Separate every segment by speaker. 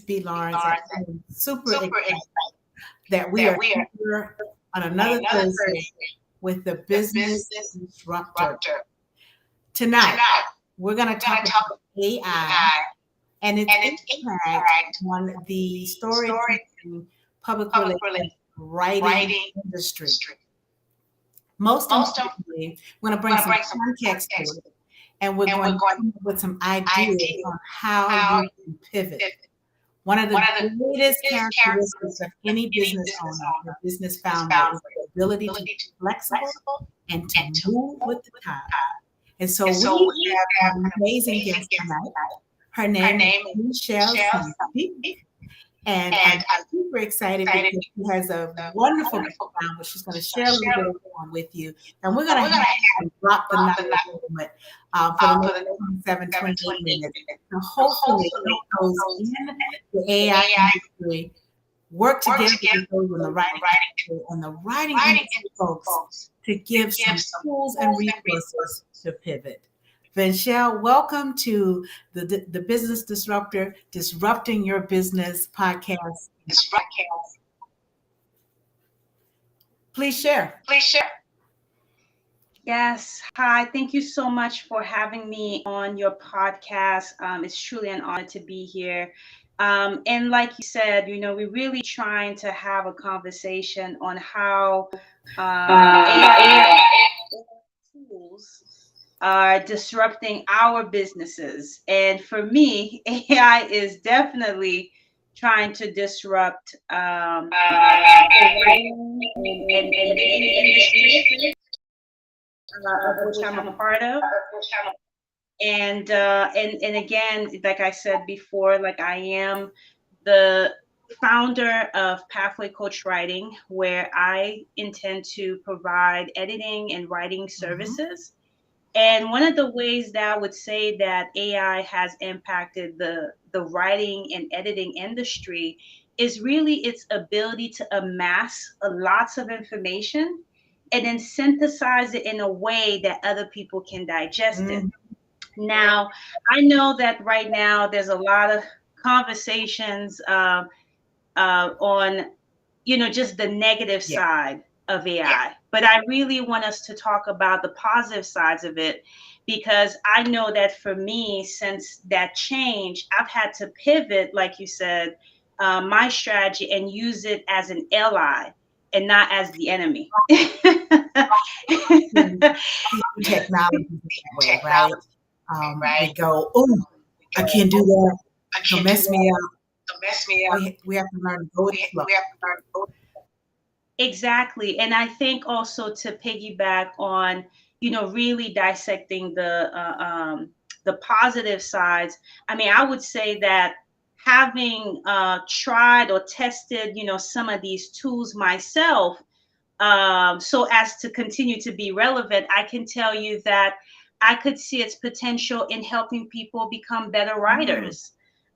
Speaker 1: B. Lawrence, and I'm super excited that we are here on another Thursday with the Business Disruptor. Tonight, we're going to talk about AI and its impact on the storytelling, public relations, writing industry. Most importantly, we're going to bring some context to it, and we're going to come up with some ideas on how you can pivot. One of the greatest characteristics of any business owner or business founder is the ability to be flexible and to move with the tide. And so we have an amazing guest tonight. Her name is Venchele Saint Dic, and I'm super excited because she has a wonderful background, which she's going to share a little bit on with you. And we're going to have to drop the knowledge a little bit for the next 28 minutes. So hopefully, those in the AI industry work together with those in the writing industry and the writing industry folks to give some tools and resources to pivot. Venchele, welcome to the Business Disruptor, Disrupting Your Business podcast. Please share.
Speaker 2: Yes. Hi. Thank you so much for having me on your podcast. It's truly an honor to be here. And like you said, we're really trying to have a conversation on how AI tools are disrupting our businesses. And for me, AI is definitely trying to disrupt the writing and industry of which I'm a part of. And again, like I said before, like I am the founder of Pathway Coach Writing, where I intend to provide editing and writing services. And one of the ways that I would say that AI has impacted the writing and editing industry is really its ability to amass lots of information and then synthesize it in a way that other people can digest it. Now, I know that right now there's a lot of conversations on, just the negative side of AI. But I really want us to talk about the positive sides of it, because I know that for me, since that change, I've had to pivot, like you said, my strategy and use it as an ally and not as the enemy.
Speaker 1: Technology that way, right? They go, oh, I can't do that. Don't mess me up. We have to learn to go with the flow.
Speaker 2: Exactly. And I think also to piggyback on, really dissecting the positive sides. I mean, I would say that having tried or tested, some of these tools myself, so as to continue to be relevant, I can tell you that I could see its potential in helping people become better writers.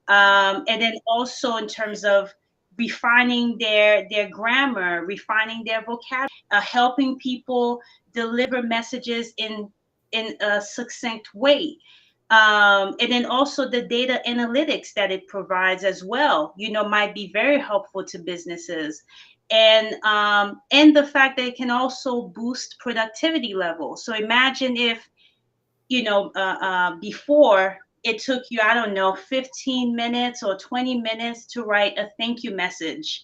Speaker 2: And then also in terms of refining their grammar, refining their vocabulary, helping people deliver messages in a succinct way. And then also the data analytics that it provides as well, might be very helpful to businesses. And the fact that it can also boost productivity levels. So imagine if, before it took you, I don't know, 15 minutes or 20 minutes to write a thank you message.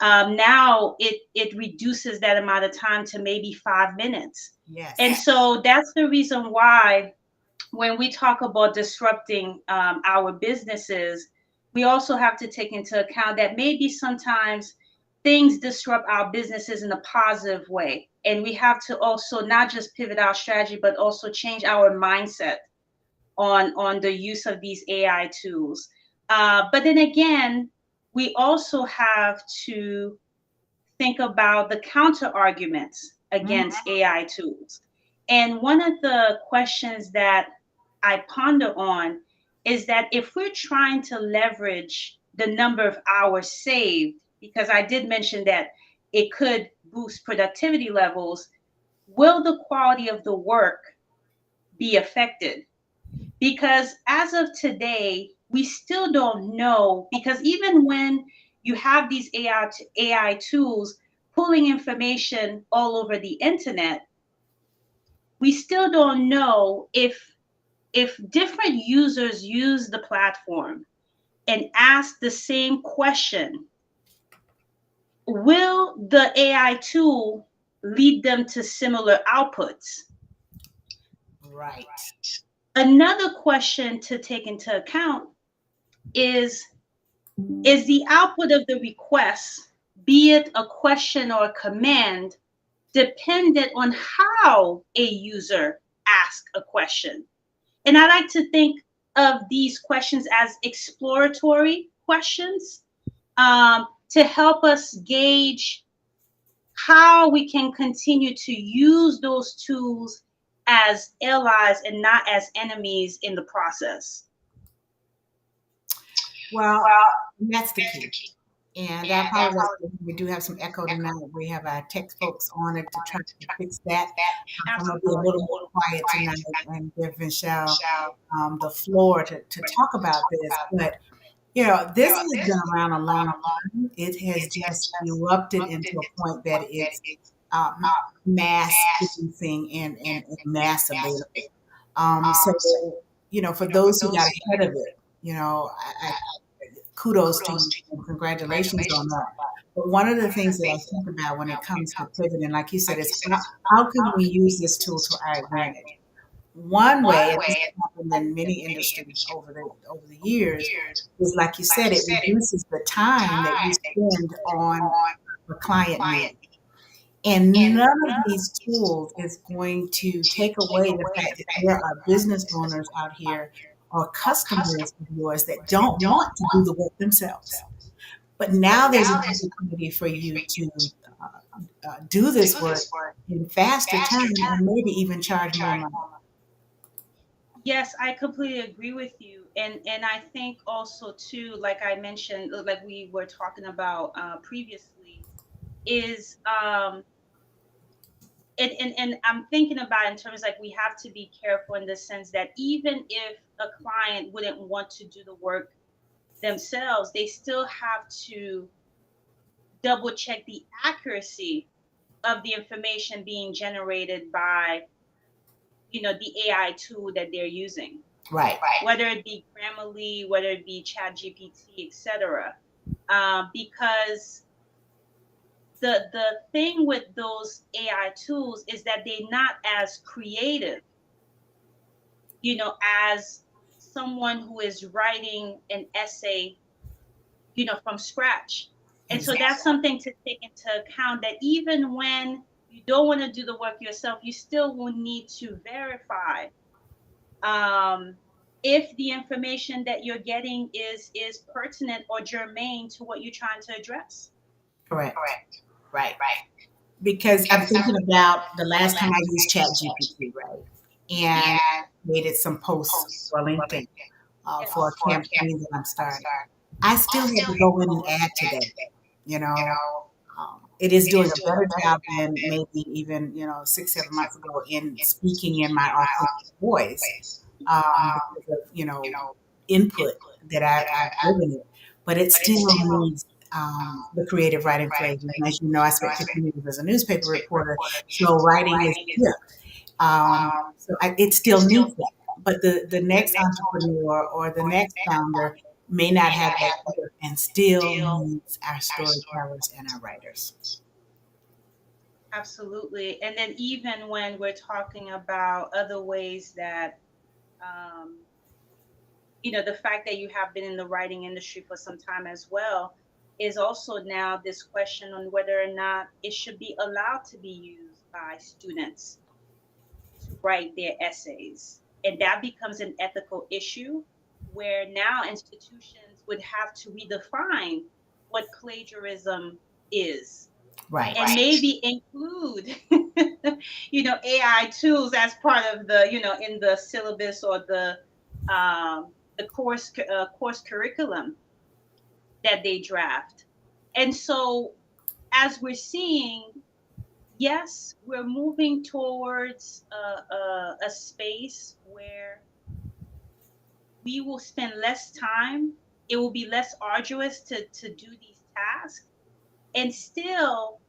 Speaker 2: Now it reduces that amount of time to maybe 5 minutes.
Speaker 1: Yes.
Speaker 2: And so that's the reason why when we talk about disrupting our businesses, we also have to take into account that maybe sometimes things disrupt our businesses in a positive way. And we have to also not just pivot our strategy, but also change our mindset on the use of these AI tools. But then again, we also have to think about the counter arguments against AI tools. And one of the questions that I ponder on is that if we're trying to leverage the number of hours saved, because I did mention that it could boost productivity levels, will the quality of the work be affected? Because as of today, we still don't know, because even when you have these AI tools pulling information all over the internet, we still don't know if different users use the platform and ask the same question, will the AI tool lead them to similar outputs?
Speaker 1: Right.
Speaker 2: Another question to take into account is the output of the request, be it a question or a command, dependent on how a user asks a question? And I like to think of these questions as exploratory questions, to help us gauge how we can continue to use those tools as allies and not as enemies in the process.
Speaker 1: Well, that's the key. And I apologize, we do have some echo tonight. We have our tech folks on it to try to fix that. I'm going to be a little more quiet tonight and give Venchele the floor to talk about this. But, this has been around a long time. It has just erupted into a point that it's mass producing and mass available. So, for those who got ahead of it, I kudos to you and congratulations on that. But one of the things that I think about when it comes to pivoting, like you said, is how can we use this tool to our advantage? One way, and this has happened in many industries over the years, is like you said, it reduces the time that you spend on a client need. And none of these tools is going to take away the fact that there are business owners out here or customers of yours that don't want to do the work themselves. But now there's an opportunity for you to do this work in faster time and maybe even charge more money.
Speaker 2: Yes, I completely agree with you. And I think also too, like I mentioned, like we were talking about previously, is and I'm thinking about in terms like we have to be careful in the sense that even if a client wouldn't want to do the work themselves, they still have to double check the accuracy of the information being generated by the AI tool that they're using.
Speaker 1: Right.
Speaker 2: Whether it be Grammarly, whether it be ChatGPT, etc. Because the thing with those AI tools is that they're not as creative, as someone who is writing an essay, from scratch. And so
Speaker 1: Exactly.
Speaker 2: that's something to take into account, that even when you don't want to do the work yourself, you still will need to verify if the information that you're getting is pertinent or germane to what you're trying to address.
Speaker 1: Correct. Right. Because I'm thinking about the last time I used ChatGPT, right? And created some posts for LinkedIn for a campaign that I'm starting. I still had to go in and add to that. You know, it is doing a better job than maybe even 6-7 months ago in speaking in my authentic voice because of input that I've given it, but it still needs the creative writing flavor. And as you know, I spent 15 years as a newspaper reporter, so writing is here. It still needs that. But the next entrepreneur or the next founder may not have that either and still needs our storytellers and our writers.
Speaker 2: Absolutely. And then even when we're talking about other ways that, um, the fact that you have been in the writing industry for some time as well, is also now this question on whether or not it should be allowed to be used by students to write their essays. And that becomes an ethical issue where now institutions would have to redefine what plagiarism is.
Speaker 1: Right.
Speaker 2: And maybe include, AI tools as part of the, in the syllabus or the course curriculum that they draft. And so, as we're seeing, yes, we're moving towards a space where we will spend less time. It will be less arduous to do these tasks. And still,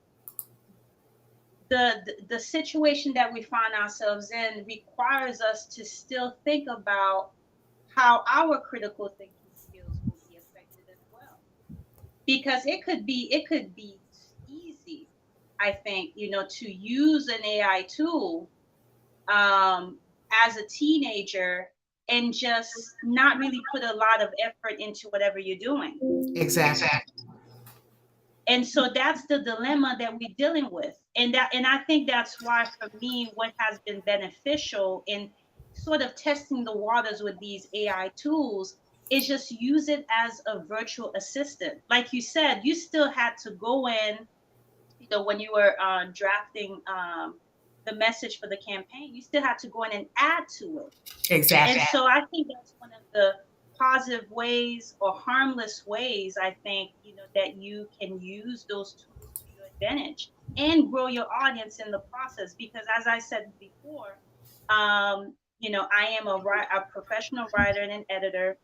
Speaker 2: the situation that we find ourselves in requires us to still think about how our critical thinking skills will be affected as well. Because it could be easy, I think, to use an AI tool um, as a teenager and just not really put a lot of effort into whatever you're doing.
Speaker 1: Exactly.
Speaker 2: And so that's the dilemma that we're dealing with. And I think that's why, for me, what has been beneficial in sort of testing the waters with these AI tools is just use it as a virtual assistant. Like you said, you still had to go in, when you were drafting the message for the campaign, you still had to go in and add to it. And
Speaker 1: Exactly.
Speaker 2: so I think that's one of the positive ways, or harmless ways, I think, that you can use those tools to your advantage and grow your audience in the process. Because as I said before, I am a professional writer and an editor.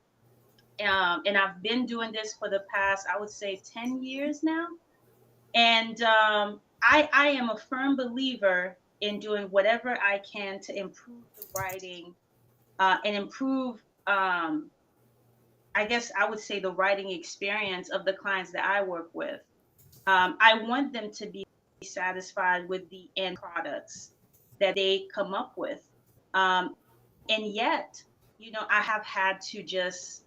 Speaker 2: And I've been doing this for the past, I would say, 10 years now. And I am a firm believer in doing whatever I can to improve the writing, and improve, I guess I would say, the writing experience of the clients that I work with. I want them to be satisfied with the end products that they come up with. Um, and yet, I have had to just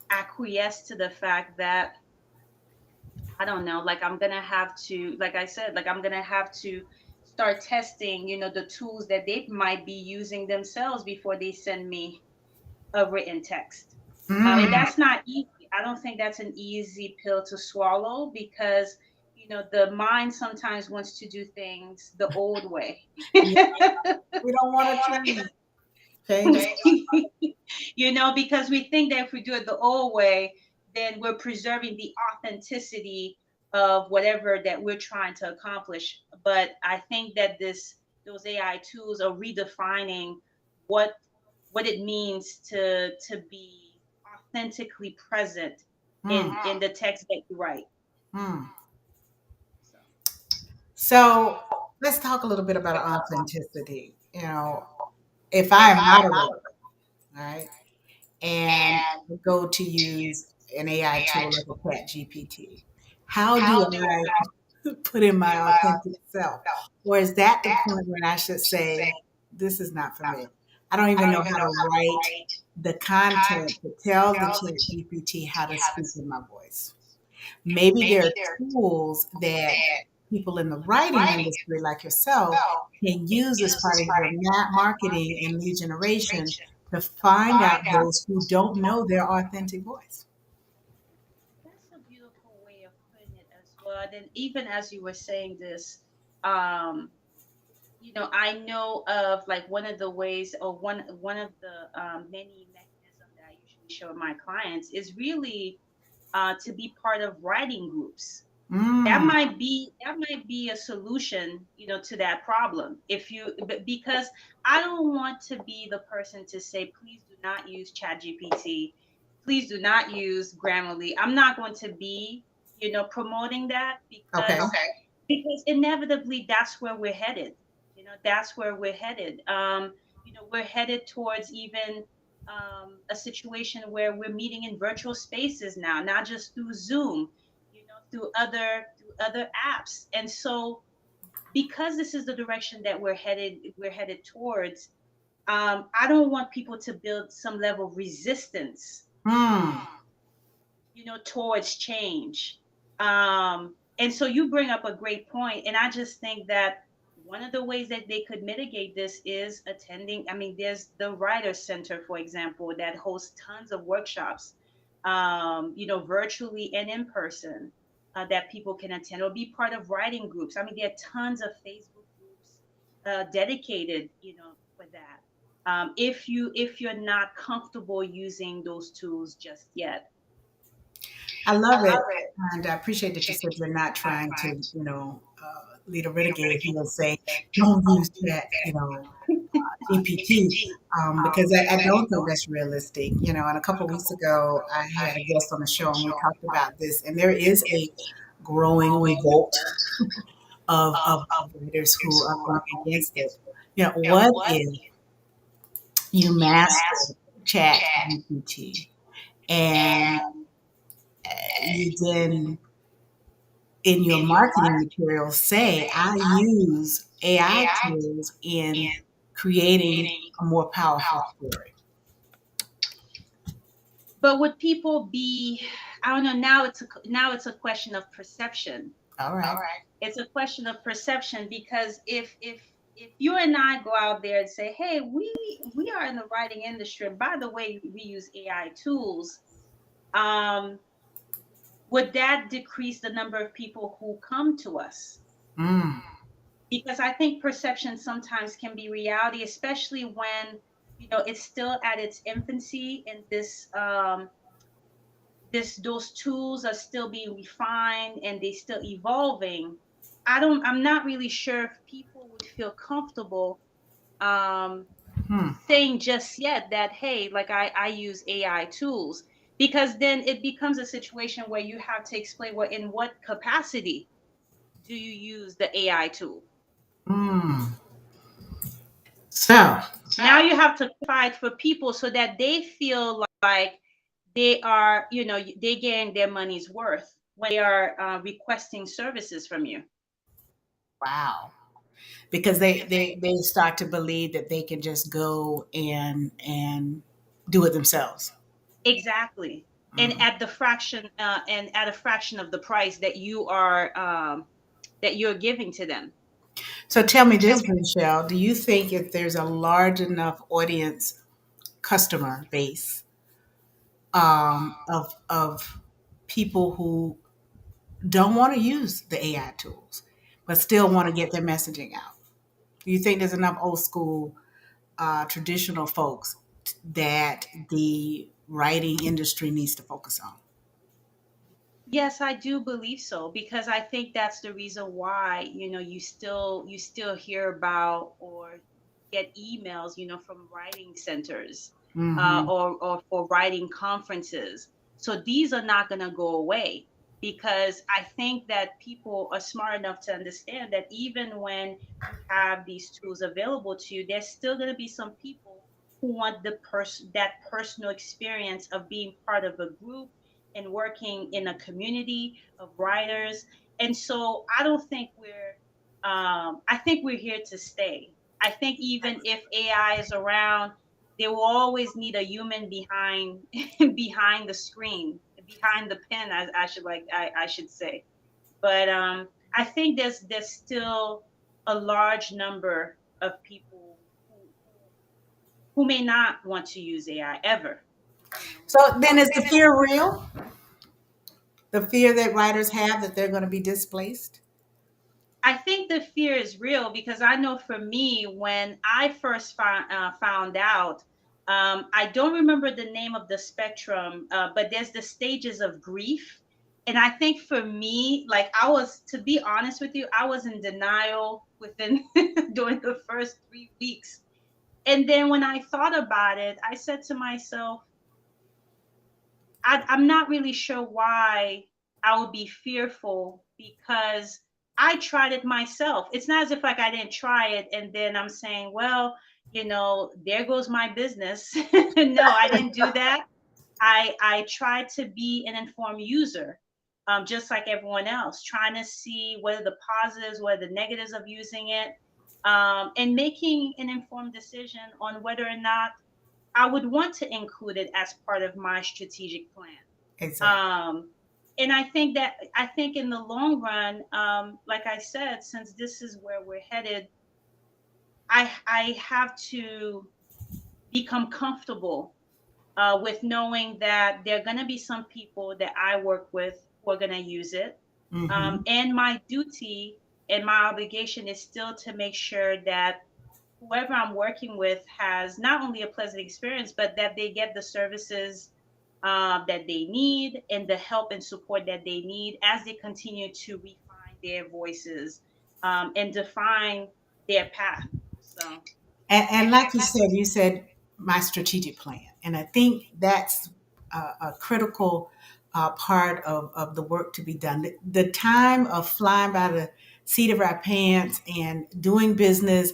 Speaker 2: acquiesce to the fact that, I don't know, like I'm gonna have to, like I said, like I'm gonna have to start testing, the tools that they might be using themselves before they send me a written text. And
Speaker 1: Mm.
Speaker 2: that's not easy. I don't think that's an easy pill to swallow, because the mind sometimes wants to do things the old way.
Speaker 1: Yeah, we don't want to change. Change is
Speaker 2: Because we think that if we do it the old way, then we're preserving the authenticity of whatever that we're trying to accomplish. But I think that those AI tools are redefining what what it means to be authentically present
Speaker 1: mm,
Speaker 2: in the text that you write.
Speaker 1: mm.
Speaker 2: So,
Speaker 1: So let's talk a little bit about authenticity. If I am not a writer, right, and I go to use an AI tool like a Chat GPT, how do I put in my authentic self? Or is that the point when I should say, this is not for me? I don't even know how to write the content to tell the Chat GPT how to speak in my voice. Maybe there are tools that people in the writing industry like yourself can use as part of your marketing and lead generation to find out those who don't know their authentic voice.
Speaker 2: that's a beautiful way of putting it as well. And even as you were saying this, um, I know of, like, one of the ways, or one of the many mechanisms that I usually show my clients is really to be part of writing groups. That
Speaker 1: Mm,
Speaker 2: might be a solution, to that problem. Because I don't want to be the person to say, please do not use ChatGPT, please do not use Grammarly. I'm not going to be, promoting that,
Speaker 1: okay.
Speaker 2: because inevitably that's where we're headed. That's where we're headed. We're headed towards even a situation where we're meeting in virtual spaces now, not just through Zoom, through other apps. And so, because this is the direction that we're headed towards, I don't want people to build some level of resistance,
Speaker 1: Mm,
Speaker 2: towards change. And so you bring up a great point, and I just think that one of the ways that they could mitigate this is attending. I mean, there's the Writer Center, for example, that hosts tons of workshops, virtually and in person, that people can attend or be part of writing groups. I mean, there are tons of Facebook groups dedicated, for that. If you're not comfortable using those tools just yet.
Speaker 1: I love it. And I appreciate that you said you're not trying to, leader renegade, he will say, "Don't use that, GPT," because I don't think that's realistic. And a couple of weeks ago, I had a guest on the show, and we talked about this. And there is a growing revolt of leaders who are going against it. What if you master Chat GPT and you then in your marketing materials say, I use AI tools in creating a more powerful story.
Speaker 2: But would people be? I don't know. Now it's a question of perception.
Speaker 1: All right.
Speaker 2: It's a question of perception because if you and I go out there and say, hey, we are in the writing industry, and by the way, we use AI tools, um, would that decrease the number of people who come to us?
Speaker 1: Mm,
Speaker 2: Because I think perception sometimes can be reality, especially when it's still at its infancy and those tools are still being refined and they still evolving. I'm not really sure if people would feel comfortable um
Speaker 1: hmm,
Speaker 2: saying just yet that, hey, like I use AI tools, because then it becomes a situation where you have to explain, well, in what capacity do you use the AI tool?
Speaker 1: mm. So,
Speaker 2: Now you have to fight for people so that they feel like they are, they getting their money's worth when they are requesting services from you.
Speaker 1: wow. Because they start to believe that they can just go and do it themselves.
Speaker 2: Exactly. And
Speaker 1: Mm.
Speaker 2: at a fraction of the price that you're giving to them.
Speaker 1: So tell me this, Michelle, do you think if there's a large enough audience customer base of people who don't want to use the AI tools, but still want to get their messaging out? Do you think there's enough old school, traditional folks that the writing industry needs to focus on?
Speaker 2: Yes, I do believe so, because I think that's the reason why, you still hear about or get emails, from writing centers,
Speaker 1: Hmm.
Speaker 2: or for writing conferences. So these are not going to go away, because I think that people are smart enough to understand that even when you have these tools available to you, there's still going to be some people who want that personal experience of being part of a group and working in a community of writers. And so I think we're here to stay. I think even if AI is around, they will always need a human behind behind the screen, behind the pen, as I should say. But I think there's still a large number of people who may not want to use AI ever.
Speaker 1: So then, is the fear real? The fear that writers have that they're going to be displaced?
Speaker 2: I think the fear is real, because I know for me, when I first found out, I don't remember the name of the spectrum, but there's the stages of grief. And I think for me, like, to be honest with you, I was in denial within during the first 3 weeks. And then when I thought about it, I said to myself, I'm not really sure why I would be fearful, because I tried it myself. It's not as if like I didn't try it and then I'm saying, well, there goes my business. No, I didn't do that. I tried to be an informed user, just like everyone else, trying to see what are the positives, what are the negatives of using it, and making an informed decision on whether or not I would want to include it as part of my strategic plan.
Speaker 1: Exactly.
Speaker 2: And I think in the long run, like I said, since this is where we're headed, I have to become comfortable with knowing that there are going to be some people that I work with who are going to use it.
Speaker 1: Hmm.
Speaker 2: And my duty and my obligation is still to make sure that whoever I'm working with has not only a pleasant experience, but that they get the services that they need and the help and support that they need as they continue to refine their voices and define their path. So,
Speaker 1: And like you said my strategic plan, and I think that's a critical part of the work to be done. The time of flying by the seat of our pants and doing business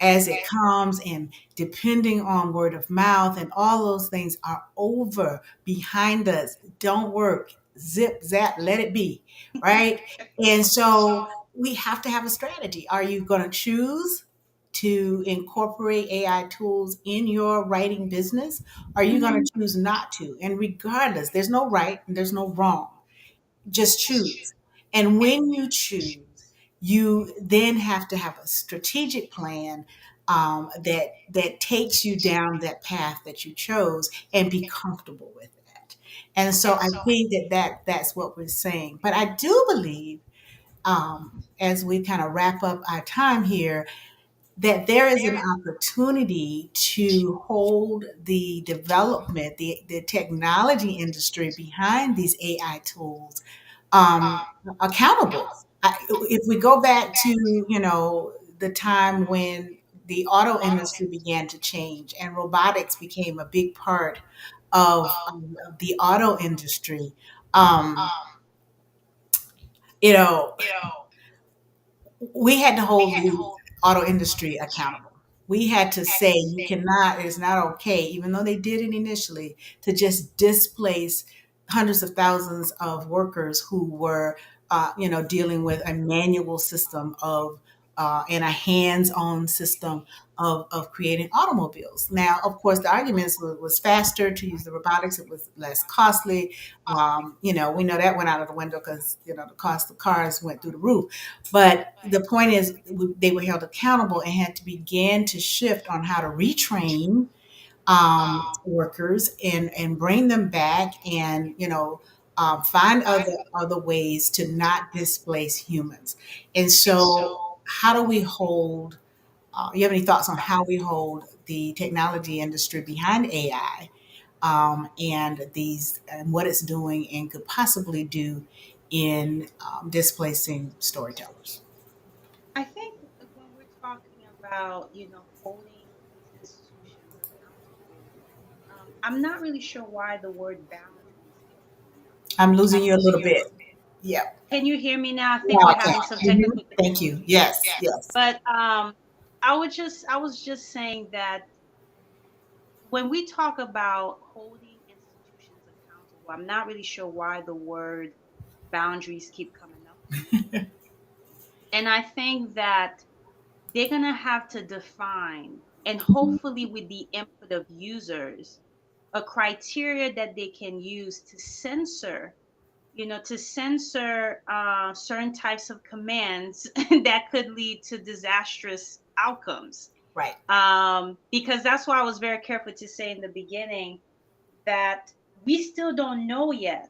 Speaker 1: as it comes and depending on word of mouth and all those things are over, behind us, don't work, zip zap, let it be, right? And so we have to have a strategy. Are you going to choose to incorporate AI tools in your writing business? Are you going
Speaker 2: mhm,
Speaker 1: to choose not to? And regardless, there's no right and there's no wrong. Just choose. And when you choose, you then have to have a strategic plan that takes you down that path that you chose and be comfortable with that. And so I think that's what we're saying. But I do believe, as we kind of wrap up our time here, that there is an opportunity to hold the development, the technology industry behind these AI tools accountable. If we go back to, the time when the auto industry began to change and robotics became a big part of the auto industry, um, you know, we had to hold the auto industry accountable. We had to say you cannot, it's not okay, even though they did it initially, to just displace hundreds of thousands of workers who were, dealing with a manual system and a hands-on system of creating automobiles. Now, of course, the arguments was faster to use the robotics. It was less costly. We know that went out of the window because, the cost of cars went through the roof. But the point is, they were held accountable and had to begin to shift on how to retrain workers and bring them back and find other ways to not displace humans. And so, how do we hold? You have any thoughts on how we hold the technology industry behind AI and what it's doing and could possibly do in displacing storytellers?
Speaker 2: I think when we're talking about, holding these institutions accountable, I'm not really sure why the word boundaries keeps coming up.
Speaker 1: I'm losing you a little bit. Yeah.
Speaker 2: Can you hear me now? I think
Speaker 1: Now
Speaker 2: we're
Speaker 1: I can.
Speaker 2: having some
Speaker 1: Mhm.
Speaker 2: technical
Speaker 1: Thank you.
Speaker 2: difficulties.
Speaker 1: Yes. Yes.
Speaker 2: But I was just saying that when we talk about holding institutions accountable, I'm not really sure why the word boundaries keep coming up for me. And I think that they're going to have to define, and hopefully with the input of users, a criteria that they can use to censor, certain types of commands that could lead to disastrous outcomes.
Speaker 1: Right.
Speaker 2: Because that's why I was very careful to say in the beginning that we still don't know yet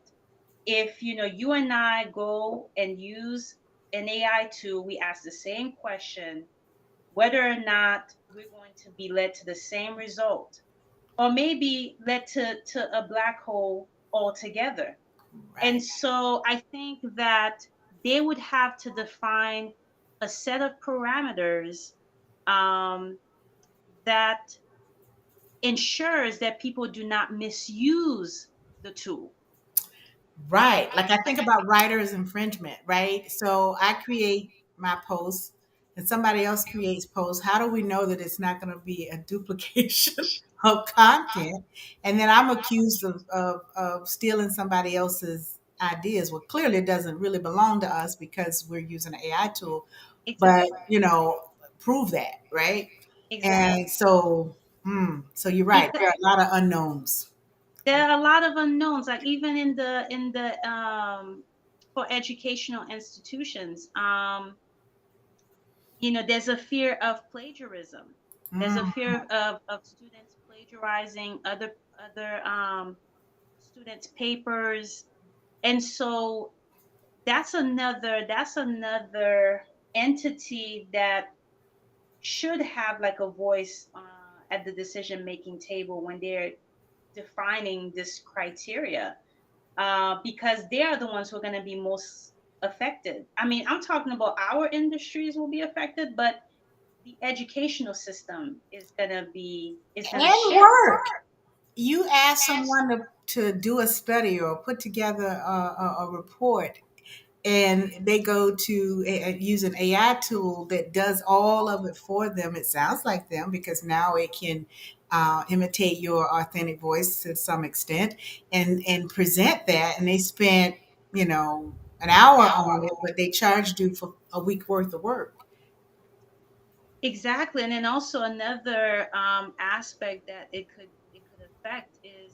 Speaker 2: if, you and I go and use an AI tool, we ask the same question, whether or not we're going to be led to the same result, or maybe led to a black hole altogether. And
Speaker 1: Right.
Speaker 2: so I think that they would have to define a set of parameters um, that ensures that people do not misuse the tool.
Speaker 1: Right. Like I think about writer's infringement, right? So I create my posts and somebody else creates posts. How do we know that it's not going to be a duplication of content? And then I'm accused of stealing somebody else's ideas. Well, clearly it doesn't really belong to us because we're using an AI tool, but,
Speaker 2: Exactly.
Speaker 1: prove that, right? And
Speaker 2: Exactly.
Speaker 1: so you're right.
Speaker 2: Because
Speaker 1: There are a lot of unknowns.
Speaker 2: there are a lot of unknowns, like even in the for educational institutions, there's a fear of plagiarism. There's a
Speaker 1: Mm,
Speaker 2: fear of students plagiarizing other students' papers. And so that's another entity that should have like a voice at the decision making table when they're defining this criteria, because they are the ones who are going to be most affected. I mean, I'm talking about our industries will be affected, but the educational system is gonna
Speaker 1: And
Speaker 2: shift.
Speaker 1: work. You ask someone to do a study or put together a report, and they go to use an AI tool that does all of it for them. It sounds like them because now it can imitate your authentic voice to some extent and present that. And they spent, you know, an hour on it, but they charged you for a week worth of work.
Speaker 2: Exactly, and then also another aspect that it could affect is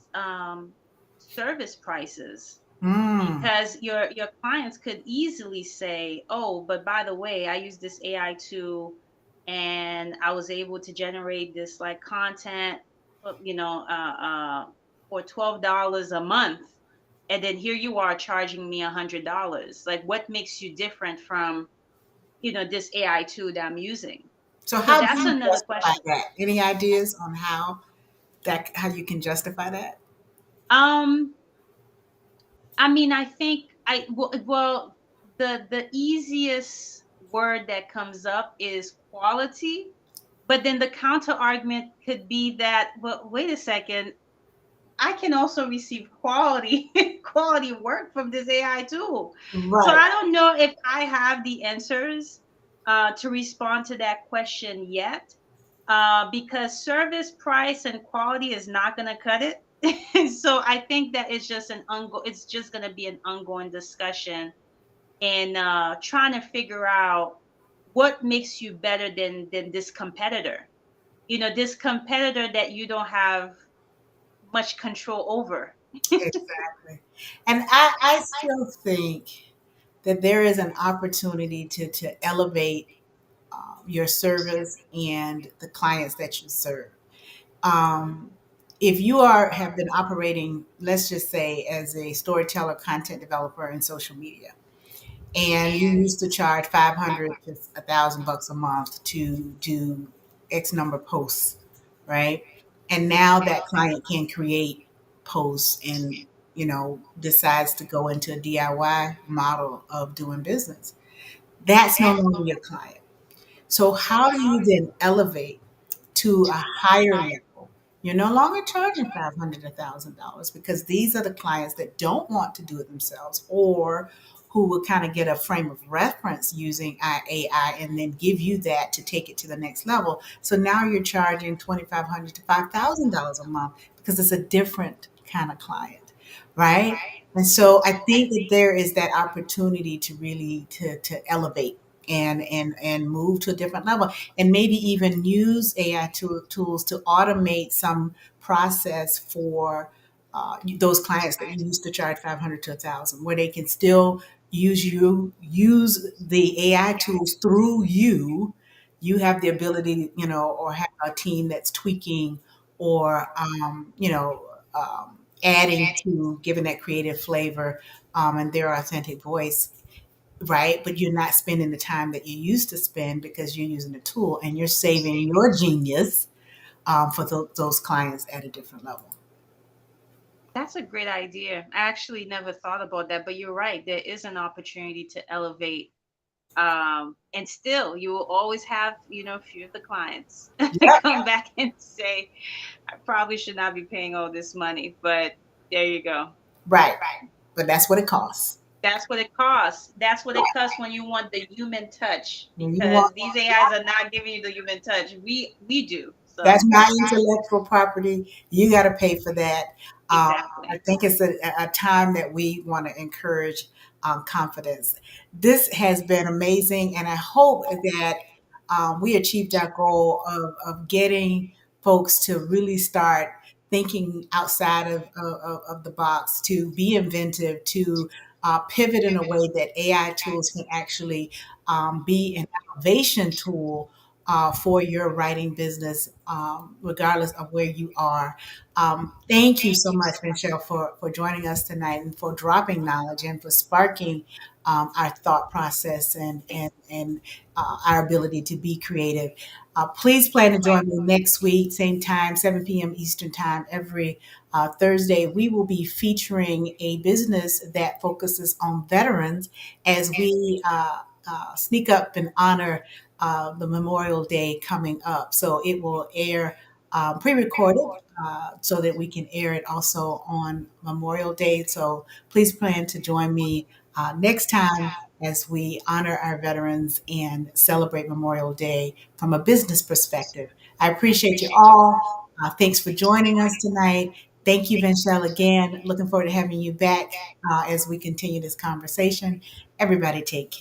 Speaker 2: service prices,
Speaker 1: Mm,
Speaker 2: because your clients could easily say, "Oh, but by the way, I use this AI tool, and I was able to generate this like content, you know, for $12 a month, and then here you are charging me $100. Like, what makes you different from this AI tool that I'm using?"
Speaker 1: so
Speaker 2: So
Speaker 1: how do
Speaker 2: that's
Speaker 1: you
Speaker 2: another
Speaker 1: justify
Speaker 2: question.
Speaker 1: that? Any ideas on how you can justify that?
Speaker 2: Um, I mean, I think the easiest word that comes up is quality, but then the counter argument could be that, well, wait a second, I can also receive quality quality work from this AI tool. So
Speaker 1: Right.
Speaker 2: I don't know if I have the answers to respond to that question yet, because service price and quality is not going to cut it. So I think that it's just going to be an ongoing discussion, and trying to figure out what makes you better than this competitor. This competitor that you don't have much control over.
Speaker 1: Exactly. And I still think that there is an opportunity to elevate your service and the clients that you serve. Um, if you have been operating, let's just say, as a storyteller, content developer, in social media, and you used to charge 500 to $1,000 a month to do X number of posts, right? And now that client can create posts and decides to go into a DIY model of doing business. That's no longer your client. So how do you then elevate to a higher level? You're no longer charging 500 $1,000 because these are the clients that don't want to do it themselves, or who will kind of get a frame of reference using AI and then give you that to take it to the next level. So now you're charging 2,500 to $5,000 a month because it's a different kind of client, right? And so I think that there is that opportunity to really to elevate and move to a different level, and maybe even use AI tools to automate some process for those clients that you used to charge 500 to 1,000, where they can still use the AI tools through you. You have the ability, or have a team that's tweaking or adding to giving that creative flavor and their authentic voice, right? But you're not spending the time that you used to spend because you're using a tool and you're saving your genius for those clients at a different level.
Speaker 2: That's a great idea. I actually never thought about that, but you're right. There is an opportunity to elevate. And still, you will always have, a few of the clients
Speaker 1: Yep.
Speaker 2: come back and say, I probably should not be paying all this money, but there you go.
Speaker 1: Right. But that's what it costs.
Speaker 2: That's what it costs. That's what it costs when you want the human touch,
Speaker 1: When you want
Speaker 2: because these AIs are not giving you the human touch. We do.
Speaker 1: That's
Speaker 2: So
Speaker 1: my intellectual property. You got to pay for that. Um, I
Speaker 2: exactly.
Speaker 1: think it's a time that we want to encourage confidence. This has been amazing, and I hope that we achieved our goal of getting folks to really start thinking outside of the box, to be inventive, to pivot in a way that AI tools can actually be an innovation tool for your writing business, regardless of where you are. Thank you so much, Michelle, for joining us tonight and for dropping knowledge and for sparking our thought process and our ability to be creative. Please plan to join me next week, same time, 7 p.m. Eastern Time, every Thursday, we will be featuring a business that focuses on veterans as we sneak up and honor the Memorial Day coming up. So it will air pre-recorded so that we can air it also on Memorial Day. So please plan to join me next time as we honor our veterans and celebrate Memorial Day from a business perspective. I appreciate you all. Thanks for joining us tonight. Thank you, Venchele, again. Looking forward to having you back as we continue this conversation. Everybody take care.